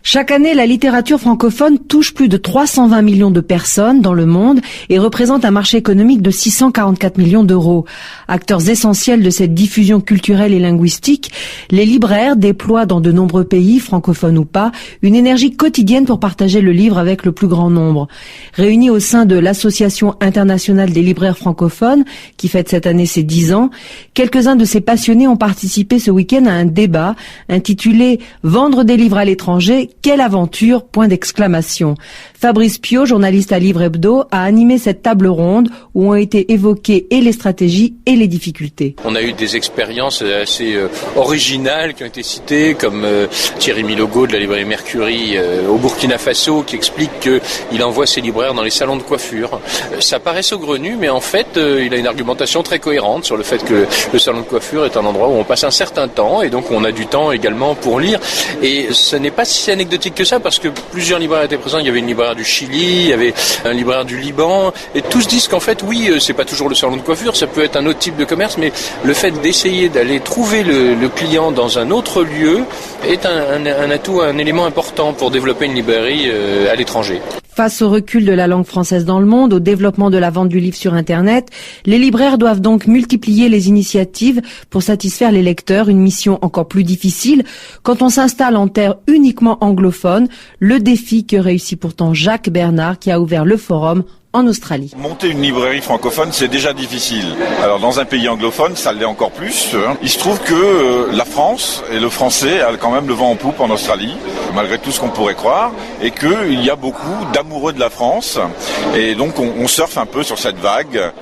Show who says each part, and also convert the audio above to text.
Speaker 1: Chaque année, la littérature francophone touche plus de 320 millions de personnes dans le monde et représente un marché économique de 644 millions d'euros. Acteurs essentiels de cette diffusion culturelle et linguistique, les libraires déploient dans de nombreux pays, francophones ou pas, une énergie quotidienne pour partager le livre avec le plus grand nombre. Réunis au sein de l'Association internationale des libraires francophones, qui fête cette année ses 10 ans, quelques-uns de ces passionnés ont participé ce week-end à un débat intitulé « Vendre des livres à l'étranger, quelle aventure !» Fabrice Piot, journaliste à Livre Hebdo, a animé cette table ronde où ont été évoquées et les stratégies et les difficultés.
Speaker 2: On a eu des expériences assez originales qui ont été citées, comme Thierry Milogo de la librairie Mercury au Burkina Faso, qui explique qu'il envoie ses libraires dans les salons de coiffure. Ça paraît saugrenu, mais en fait, il a une argumentation très cohérente sur le fait que le salon de coiffure est un endroit où on passe un certain temps, et donc on a du temps également pour lire. Et ce n'est pas si anecdotique que ça, parce que plusieurs libraires étaient présents. Il y avait une libraire du Chili, il y avait un libraire du Liban, et tous disent qu'en fait, oui, c'est pas toujours le salon de coiffure, ça peut être un autre type de commerce, mais le fait d'essayer d'aller trouver le client dans un autre lieu est un atout, un élément important pour développer une librairie à l'étranger.
Speaker 1: Face au recul de la langue française dans le monde, au développement de la vente du livre sur Internet, les libraires doivent donc multiplier les initiatives pour satisfaire les lecteurs, une mission encore plus difficile quand on s'installe en terre uniquement anglophone, le défi que réussit pourtant Jacques Bernard qui a ouvert le forum en Australie.
Speaker 3: Monter une librairie francophone, c'est déjà difficile. Alors dans un pays anglophone, ça l'est encore plus. Il se trouve que la France et le français a quand même le vent en poupe en Australie, malgré tout ce qu'on pourrait croire, et qu'il y a beaucoup d'amoureux de la France. Et donc on surfe un peu sur cette vague.